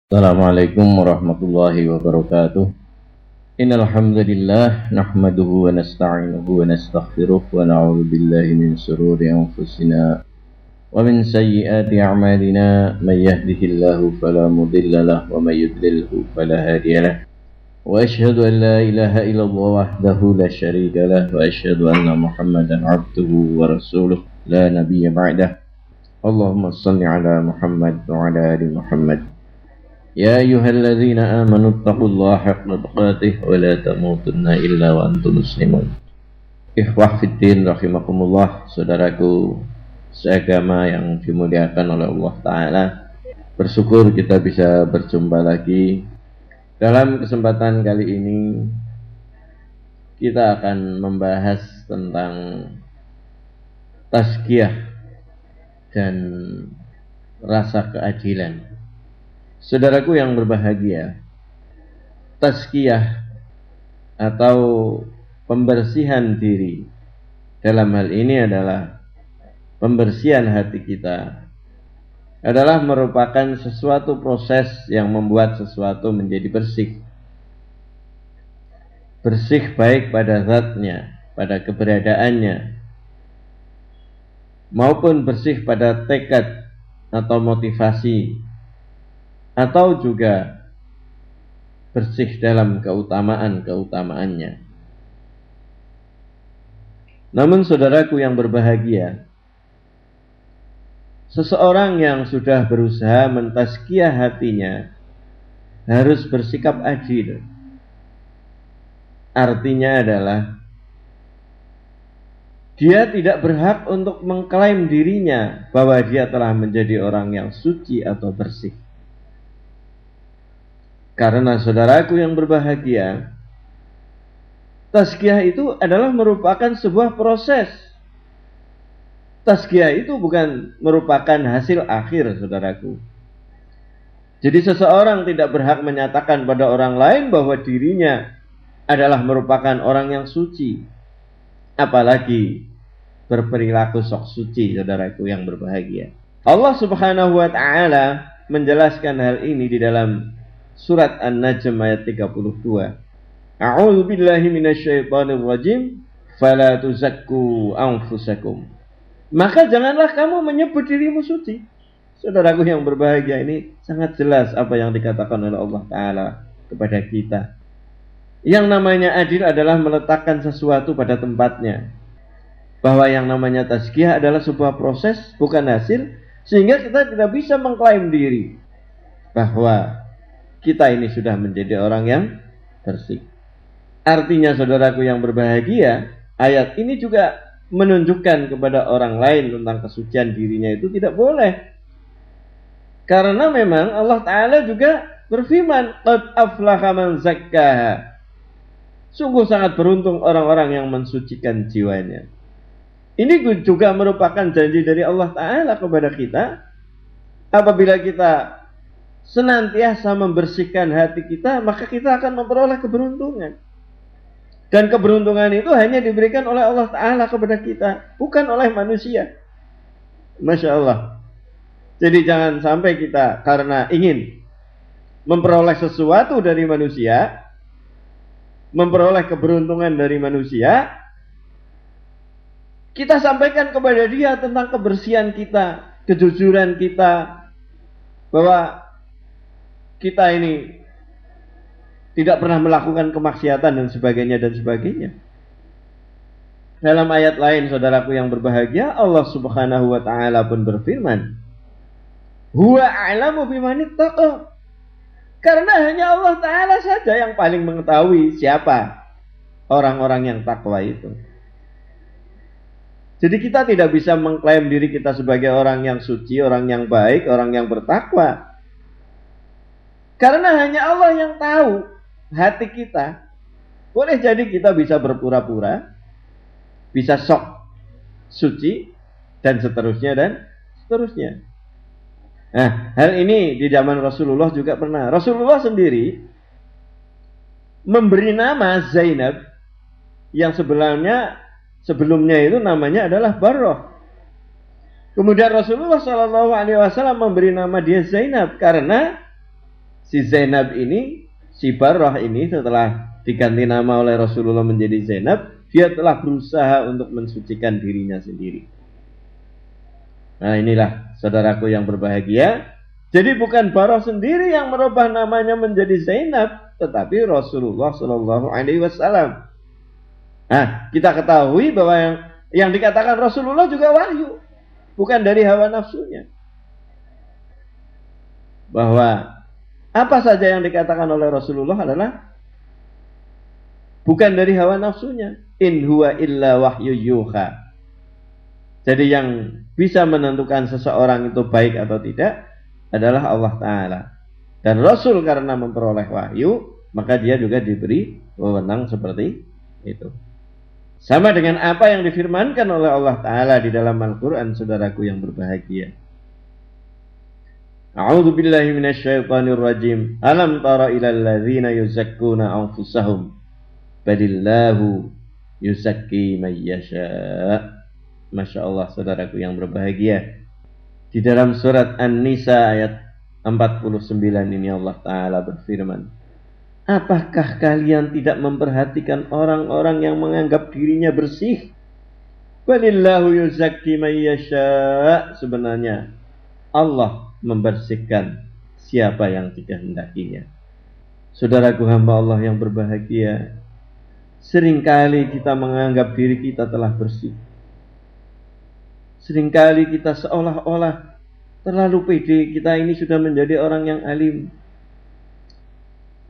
Assalamualaikum warahmatullahi wabarakatuh. Innal hamdalillah nahmaduhu wa nasta'inuhu wa nastaghfiruh wa na'udzu billahi min shururi anfusina wa min sayyiati a'malina may yahdihillahu fala mudilla lahu wa may yudlilhu fala hadiya lahu. Wa asyhadu an la ilaha illallah wahdahu la syarika lahu wa asyhadu anna Muhammadan 'abduhu wa rasuluh la nabiyya ba'dah. Allahumma shalli ala Muhammad wa ala ali Muhammad. يا أيها الذين آمنوا اتقوا الله حق تقاته ولا تموتن إلا وأنتم مسلمون. Ikhwah fiddin rahimakumullah, saudaraku seagama yang dimuliakan oleh Allah Ta'ala. Bersyukur kita bisa berjumpa lagi. Dalam kesempatan kali ini kita akan membahas tentang tazkiyah dan rasa keadilan. Saudaraku yang berbahagia, tazkiyah atau pembersihan diri dalam hal ini adalah pembersihan hati kita, adalah merupakan sesuatu proses yang membuat sesuatu menjadi bersih. Bersih baik pada zatnya, pada keberadaannya, maupun bersih pada tekad atau motivasi, atau juga bersih dalam keutamaan-keutamaannya. Namun saudaraku yang berbahagia, seseorang yang sudah berusaha mentazkiyah hatinya harus bersikap adil. Artinya adalah dia tidak berhak untuk mengklaim dirinya bahwa dia telah menjadi orang yang suci atau bersih. Karena saudaraku yang berbahagia, tazkiyah itu adalah merupakan sebuah proses. Tazkiyah itu bukan merupakan hasil akhir, saudaraku. Jadi seseorang tidak berhak menyatakan pada orang lain bahwa dirinya adalah merupakan orang yang suci, apalagi berperilaku sok suci, saudaraku yang berbahagia. Allah Subhanahu wa Ta'ala menjelaskan hal ini di dalam Surat An-Najm ayat 32. A'udzu billahi minasyaitonir rajim. Fala tuzakku anfusakum. Maka janganlah kamu menyebut dirimu suci. Saudaraku yang berbahagia, ini sangat jelas apa yang dikatakan oleh Allah Ta'ala kepada kita. Yang namanya adil adalah meletakkan sesuatu pada tempatnya. Bahwa yang namanya tazkiyah adalah sebuah proses, bukan hasil. Sehingga kita tidak bisa mengklaim diri bahwa kita ini sudah menjadi orang yang bersih. Artinya saudaraku yang berbahagia, ayat ini juga menunjukkan kepada orang lain tentang kesucian dirinya itu tidak boleh. Karena memang Allah Ta'ala juga berfirman, qad aflaha man zakkaha. Sungguh sangat beruntung orang-orang yang mensucikan jiwanya. Ini juga merupakan janji dari Allah Ta'ala kepada kita. Apabila kita senantiasa membersihkan hati kita, maka kita akan memperoleh keberuntungan. Dan keberuntungan itu hanya diberikan oleh Allah Ta'ala kepada kita, bukan oleh manusia. Masya Allah. Jadi jangan sampai kita karena ingin memperoleh sesuatu dari manusia, memperoleh keberuntungan dari manusia, kita sampaikan kepada dia tentang kebersihan kita, kejujuran kita, bahwa kita ini tidak pernah melakukan kemaksiatan dan sebagainya dan sebagainya. Dalam ayat lain, saudaraku yang berbahagia, Allah Subhanahu wa Ta'ala pun berfirman, huwa a'lamu biman ittaqa. Karena hanya Allah Ta'ala saja yang paling mengetahui siapa orang-orang yang takwa itu. Jadi kita tidak bisa mengklaim diri kita sebagai orang yang suci, orang yang baik, orang yang bertakwa. Karena hanya Allah yang tahu hati kita. Boleh jadi kita bisa berpura-pura, bisa sok suci, dan seterusnya dan seterusnya. Nah, hal ini di zaman Rasulullah juga pernah. Rasulullah sendiri memberi nama Zainab yang sebelumnya itu namanya adalah Barrah. Kemudian Rasulullah SAW memberi nama dia Zainab karena si Zainab ini, si Barrah ini setelah diganti nama oleh Rasulullah menjadi Zainab, dia telah berusaha untuk mensucikan dirinya sendiri. Nah inilah saudaraku yang berbahagia. Jadi bukan Barrah sendiri yang merubah namanya menjadi Zainab, tetapi Rasulullah Shallallahu Alaihi Wasallam. Nah, kita ketahui bahwa yang dikatakan Rasulullah juga wahyu, bukan dari hawa nafsunya. Bahwa apa saja yang dikatakan oleh Rasulullah adalah bukan dari hawa nafsunya. In huwa illa wahyu yuha. Jadi yang bisa menentukan seseorang itu baik atau tidak adalah Allah Ta'ala. Dan Rasul karena memperoleh wahyu, maka dia juga diberi wewenang seperti itu. Sama dengan apa yang difirmankan oleh Allah Ta'ala di dalam Al-Quran, saudaraku yang berbahagia. A'udzu billahi minasyaitonir rajim. Alam tara ilal ladzina yuzakkuna anfusahum balillahu yuzakki may yasha. Masya Allah, saudaraku yang berbahagia. Di dalam surat An-Nisa ayat 49 ini Allah Ta'ala berfirman, apakah kalian tidak memperhatikan orang-orang yang menganggap dirinya bersih? Walillahu yuzakki may yasha. Sebenarnya Allah membersihkan siapa yang dikehendakinya. Saudaraku hamba Allah yang berbahagia, seringkali kita menganggap diri kita telah bersih. Seringkali kita seolah-olah terlalu pede, kita ini sudah menjadi orang yang alim.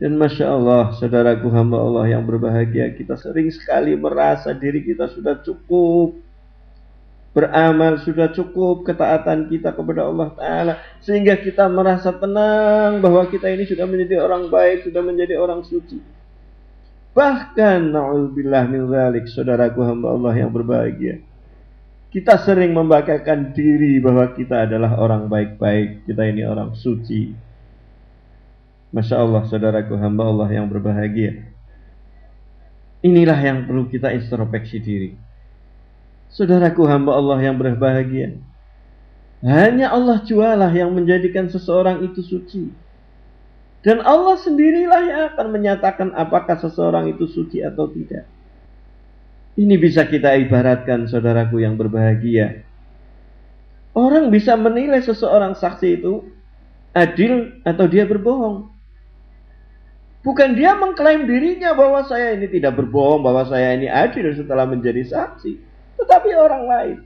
Dan Masya Allah, saudaraku hamba Allah yang berbahagia, kita sering sekali merasa diri kita sudah cukup beramal, sudah cukup ketaatan kita kepada Allah Ta'ala, sehingga kita merasa tenang bahwa kita ini sudah menjadi orang baik, sudah menjadi orang suci. Bahkan na'udzubillah min dzalik, saudaraku hamba Allah yang berbahagia, kita sering membanggakan diri bahwa kita adalah orang baik-baik, kita ini orang suci. Masya Allah, saudaraku hamba Allah yang berbahagia. Inilah yang perlu kita introspeksi diri. Saudaraku hamba Allah yang berbahagia, hanya Allah jualah yang menjadikan seseorang itu suci. Dan Allah sendirilah yang akan menyatakan apakah seseorang itu suci atau tidak. Ini bisa kita ibaratkan, saudaraku yang berbahagia. Orang bisa menilai seseorang saksi itu adil atau dia berbohong. Bukan dia mengklaim dirinya bahwa saya ini tidak berbohong, bahwa saya ini adil setelah menjadi saksi, tetapi orang lain.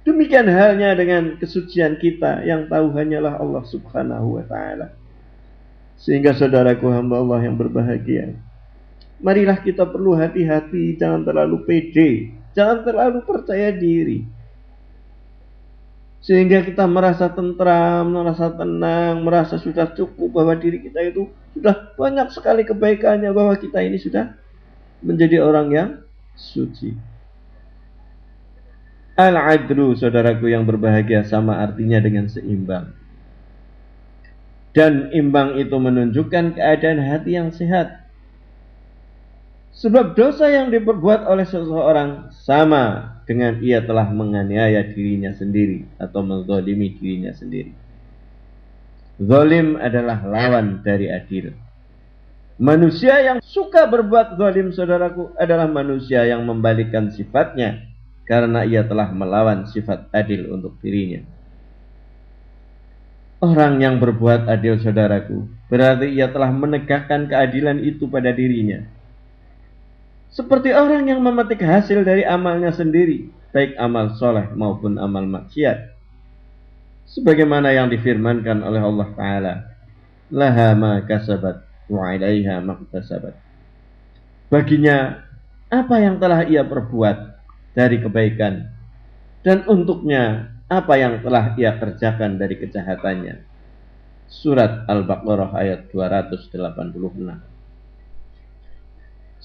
Demikian halnya dengan kesucian kita, yang tahu hanyalah Allah Subhanahu wa Ta'ala. Sehingga saudaraku hamba Allah yang berbahagia, marilah kita perlu hati-hati, jangan terlalu pede, jangan terlalu percaya diri. Sehingga kita merasa tentram, merasa tenang, merasa sudah cukup bahwa diri kita itu sudah banyak sekali kebaikannya, bahwa kita ini sudah menjadi orang yang suci. Al-adlu, saudaraku yang berbahagia, sama artinya dengan seimbang. Dan imbang itu menunjukkan keadaan hati yang sehat. Sebab dosa yang diperbuat oleh seseorang sama dengan ia telah menganiaya dirinya sendiri atau menzalimi dirinya sendiri. Zalim adalah lawan dari adil. Manusia yang suka berbuat zalim, saudaraku, adalah manusia yang membalikkan sifatnya karena ia telah melawan sifat adil untuk dirinya. Orang yang berbuat adil, saudaraku, berarti ia telah menegakkan keadilan itu pada dirinya. Seperti orang yang memetik hasil dari amalnya sendiri, baik amal soleh maupun amal maksiat. Sebagaimana yang difirmankan oleh Allah Ta'ala, laha ma kasabat wa 'alaiha ma iktasabat. Baginya apa yang telah ia perbuat dari kebaikan, dan untuknya apa yang telah ia kerjakan dari kejahatannya. Surat Al-Baqarah ayat 286.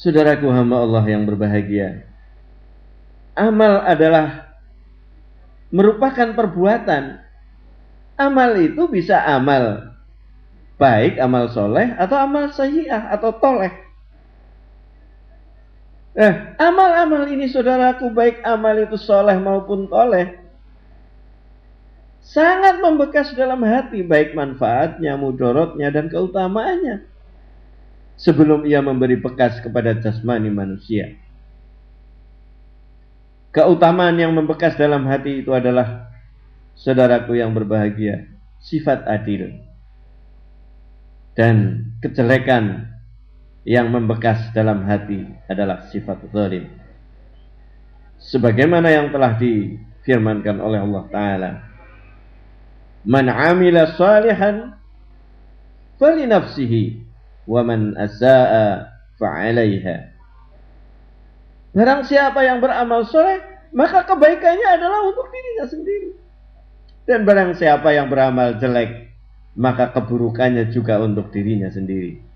Saudaraku hamba Allah yang berbahagia, amal adalah merupakan perbuatan. Amal itu bisa amal baik, amal soleh, atau amal sayyi'ah atau toleh. Amal-amal ini, saudaraku, baik amal itu soleh maupun toleh, sangat membekas dalam hati, baik manfaatnya, mudaratnya, dan keutamaannya, sebelum ia memberi bekas kepada jasmani manusia. Keutamaan yang membekas dalam hati itu adalah, saudaraku yang berbahagia, sifat adil. Dan kejelekan yang membekas dalam hati adalah sifat zalim. Sebagaimana yang telah difirmankan oleh Allah Ta'ala, man amila salihan fali nafsihi wa man asa'a fa'alaiha. Barang siapa yang beramal soleh, maka kebaikannya adalah untuk dirinya sendiri. Dan barang siapa yang beramal jelek, maka keburukannya juga untuk dirinya sendiri.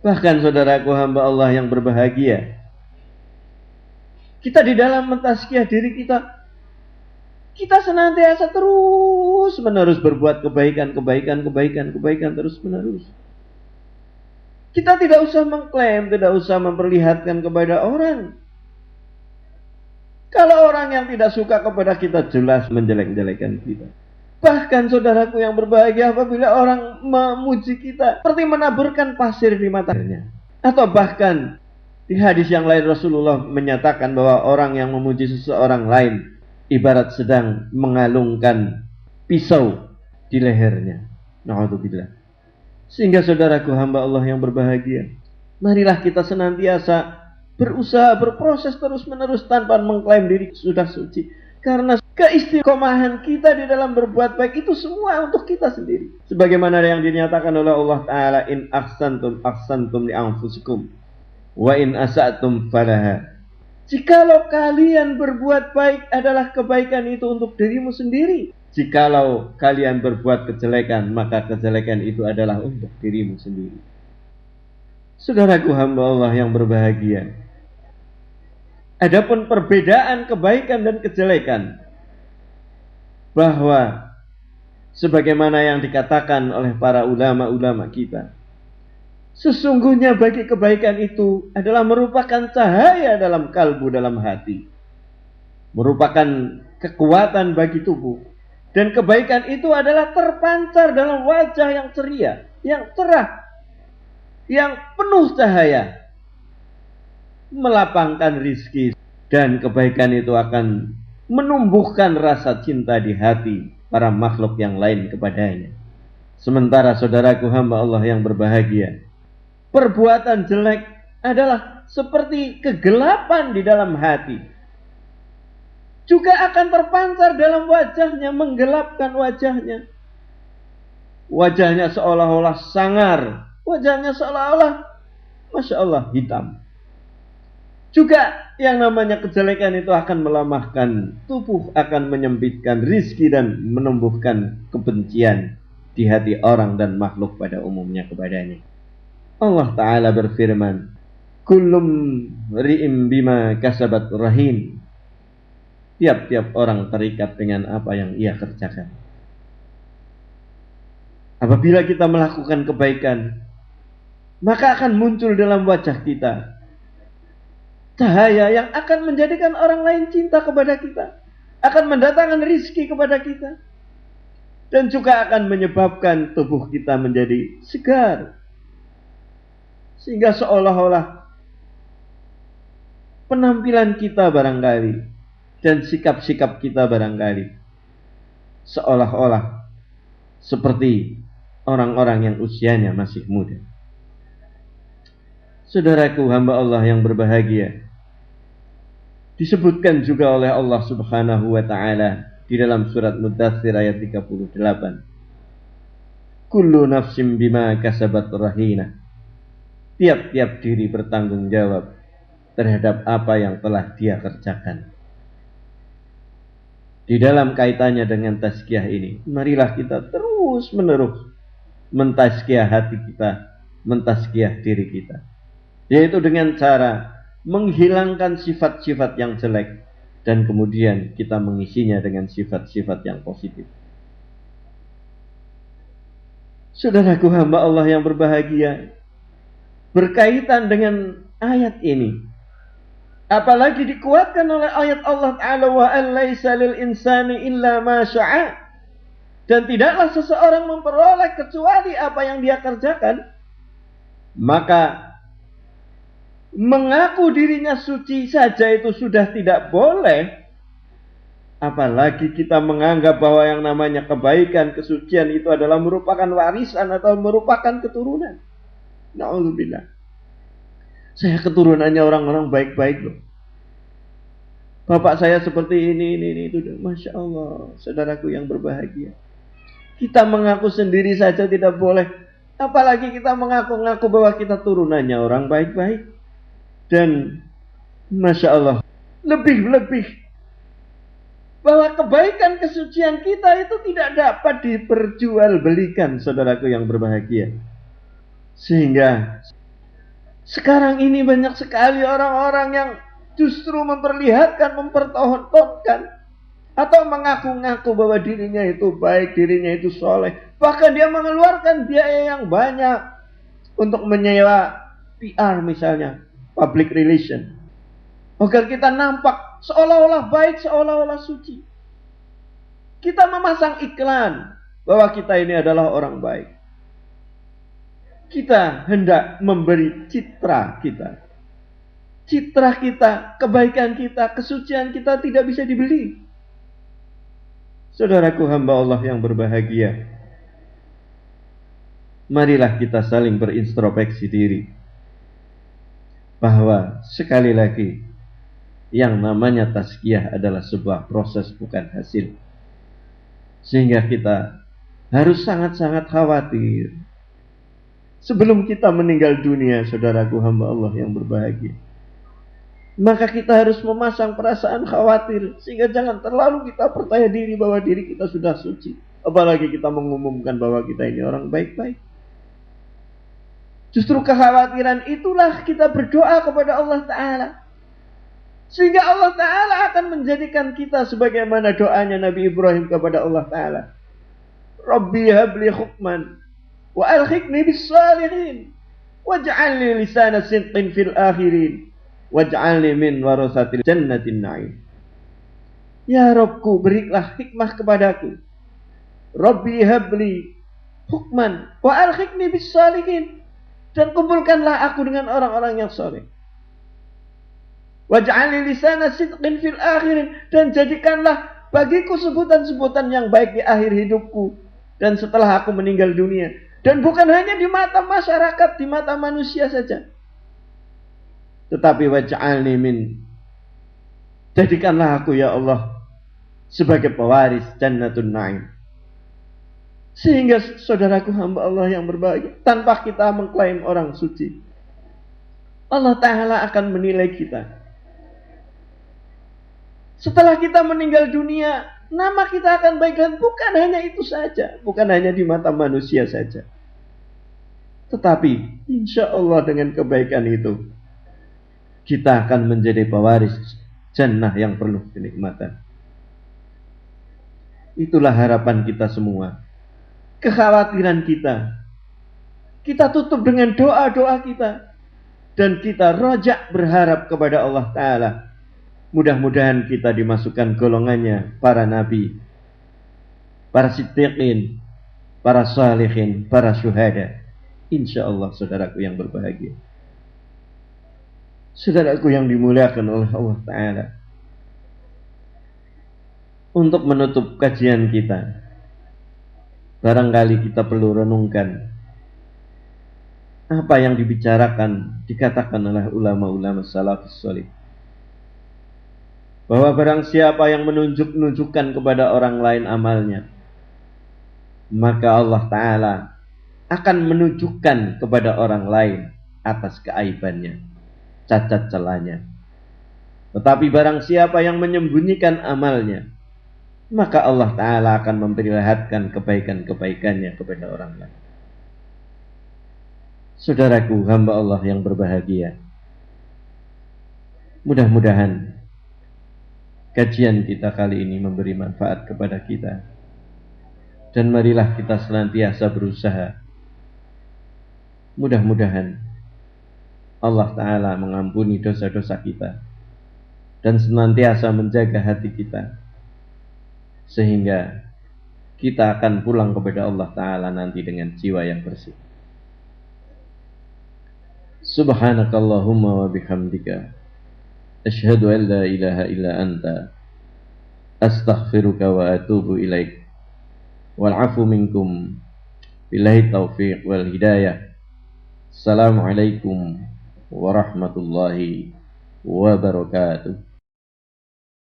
Bahkan saudaraku hamba Allah yang berbahagia, kita di dalam mentazkiyah diri kita, kita senantiasa terus menerus berbuat kebaikan terus menerus. Kita tidak usah mengklaim, tidak usah memperlihatkan kepada orang. Kalau orang yang tidak suka kepada kita jelas menjelek-jelekan kita. Bahkan saudaraku yang berbahagia, apabila orang memuji kita seperti menaburkan pasir di matanya. Atau bahkan di hadis yang lain Rasulullah menyatakan bahwa orang yang memuji seseorang lain ibarat sedang mengalungkan pisau di lehernya. Na'udzubillah. Sehingga saudaraku hamba Allah yang berbahagia, marilah kita senantiasa berusaha, berproses terus-menerus tanpa mengklaim diri sudah suci. Karena keistiqomahan kita di dalam berbuat baik itu semua untuk kita sendiri. Sebagaimana yang dinyatakan oleh Allah Ta'ala, in ahsantum li anfusikum wa in asa'tum falaha. Jikalau kalian berbuat baik adalah kebaikan itu untuk dirimu sendiri. Jikalau kalian berbuat kejelekan, maka kejelekan itu adalah untuk dirimu sendiri. Saudaraku hamba Allah yang berbahagia, adapun perbedaan kebaikan dan kejelekan, bahwa sebagaimana yang dikatakan oleh para ulama-ulama kita, sesungguhnya bagi kebaikan itu adalah merupakan cahaya dalam kalbu, dalam hati, merupakan kekuatan bagi tubuh. Dan kebaikan itu adalah terpancar dalam wajah yang ceria, yang cerah, yang penuh cahaya, melapangkan rizki. Dan kebaikan itu akan menumbuhkan rasa cinta di hati para makhluk yang lain kepadanya. Sementara saudaraku hamba Allah yang berbahagia, perbuatan jelek adalah seperti kegelapan di dalam hati, juga akan terpancar dalam wajahnya, menggelapkan wajahnya. Wajahnya seolah-olah sangar, wajahnya seolah-olah, Masya Allah, hitam. Juga yang namanya kejelekan itu akan melemahkan tubuh, akan menyempitkan rizki dan menumbuhkan kebencian di hati orang dan makhluk pada umumnya kepadanya. Allah Ta'ala berfirman, kullum ri'im bima kasabat rahim. Tiap-tiap orang terikat dengan apa yang ia kerjakan. Apabila kita melakukan kebaikan, maka akan muncul dalam wajah kita cahaya yang akan menjadikan orang lain cinta kepada kita, akan mendatangkan rizki kepada kita, dan juga akan menyebabkan tubuh kita menjadi segar, sehingga seolah-olah penampilan kita barangkali dan sikap-sikap kita barangkali seolah-olah seperti orang-orang yang usianya masih muda. Saudaraku hamba Allah yang berbahagia, disebutkan juga oleh Allah Subhanahu wa Ta'ala di dalam surat Muddatsir ayat 38. Kullu nafsim bima kasabat rahina. Tiap-tiap diri bertanggung jawab terhadap apa yang telah dia kerjakan. Di dalam kaitannya dengan tazkiyah ini, marilah kita terus menerus mentazkiyah hati kita, mentazkiyah diri kita, yaitu dengan cara menghilangkan sifat-sifat yang jelek dan kemudian kita mengisinya dengan sifat-sifat yang positif. Saudaraku hamba Allah yang berbahagia, berkaitan dengan ayat ini Apalagi dikuatkan oleh ayat Allah Ta'ala, wa an laisa lil insani illa ma syaa. Dan tidaklah seseorang memperoleh kecuali apa yang dia kerjakan. Maka mengaku dirinya suci saja itu sudah tidak boleh. Apalagi kita menganggap bahwa yang namanya kebaikan, kesucian itu adalah merupakan warisan atau merupakan keturunan. Na'udzubillah. Saya keturunannya orang-orang baik-baik loh. Bapak saya seperti ini, itu. Masya Allah, saudaraku yang berbahagia. Kita mengaku sendiri saja tidak boleh. Apalagi kita mengaku-ngaku bahwa kita turunannya orang baik-baik. Dan Masya Allah, lebih-lebih bahwa kebaikan kesucian kita itu tidak dapat diperjualbelikan, saudaraku yang berbahagia. Sehingga sekarang ini banyak sekali orang-orang yang justru memperlihatkan, mempertontonkan atau mengaku-ngaku bahwa dirinya itu baik, dirinya itu soleh. Bahkan dia mengeluarkan biaya yang banyak untuk menyewa PR misalnya, public relation, agar kita nampak seolah-olah baik, seolah-olah suci. Kita memasang iklan bahwa kita ini adalah orang baik. Kita hendak memberi citra kita. Citra kita, kebaikan kita, kesucian kita tidak bisa dibeli. Saudaraku hamba Allah yang berbahagia, marilah kita saling berintrospeksi diri. Bahwa sekali lagi, yang namanya tazkiyah adalah sebuah proses, bukan hasil. Sehingga kita harus sangat-sangat khawatir sebelum kita meninggal dunia, saudaraku hamba Allah yang berbahagia. Maka kita harus memasang perasaan khawatir, sehingga jangan terlalu kita percaya diri bahwa diri kita sudah suci. Apalagi kita mengumumkan bahwa kita ini orang baik-baik. Justru kekhawatiran itulah kita berdoa kepada Allah Ta'ala. Sehingga Allah Ta'ala akan menjadikan kita sebagaimana doanya Nabi Ibrahim kepada Allah Ta'ala. Rabbi habli hukman wa alhiqni bis salihin waj'alni lisana sidqin fil akhirin waj'alni min warasatil jannatin na'im. Ya Rabbku, berilah hikmah kepadaku. Rabbi habli hukman wa alhiqni bis salihin, dan kumpulkanlah aku dengan orang-orang yang saleh. Waj'alni lisana sidqin fil akhirin, dan jadikanlah bagiku sebutan-sebutan yang baik di akhir hidupku dan setelah aku meninggal dunia. Dan bukan hanya di mata masyarakat, di mata manusia saja, tetapi waj'alni min, jadikanlah aku ya Allah sebagai pewaris jannatun na'im. Sehingga saudaraku hamba Allah yang berbahagia, tanpa kita mengklaim orang suci, Allah Ta'ala akan menilai kita. Setelah kita meninggal dunia, nama kita akan baik, dan bukan hanya itu saja, bukan hanya di mata manusia saja, tetapi insya Allah dengan kebaikan itu kita akan menjadi pewaris jannah yang penuh kenikmatan. Itulah harapan kita semua. Kekhawatiran kita tutup dengan doa-doa kita, dan kita rojak berharap kepada Allah Ta'ala. Mudah-mudahan kita dimasukkan golongannya para nabi, para siddiqin, para salihin, para syuhada. Insya Allah, saudaraku yang berbahagia, saudaraku yang dimuliakan oleh Allah Ta'ala. Untuk menutup kajian kita, barangkali kita perlu renungkan apa yang dibicarakan, dikatakan oleh ulama-ulama salafus salih, bahwa barang siapa yang menunjukkan kepada orang lain amalnya, maka Allah Ta'ala akan menunjukkan kepada orang lain atas keaibannya, cacat celahnya. Tetapi barang siapa yang menyembunyikan amalnya, maka Allah Ta'ala akan memperlihatkan kebaikan-kebaikannya kepada orang lain. Saudaraku hamba Allah yang berbahagia, mudah-mudahan kajian kita kali ini memberi manfaat kepada kita, dan marilah kita senantiasa berusaha. Mudah-mudahan Allah Ta'ala mengampuni dosa-dosa kita, dan senantiasa menjaga hati kita, sehingga kita akan pulang kepada Allah Ta'ala nanti dengan jiwa yang bersih. Subhanakallahumma wa bihamdika asyhadu an la ilaha illa anta astaghfiruka wa atubu ilaik. Wal afu minkum, billahi taufiq wal hidayah. Assalamualaikum warahmatullahi wabarakatuh.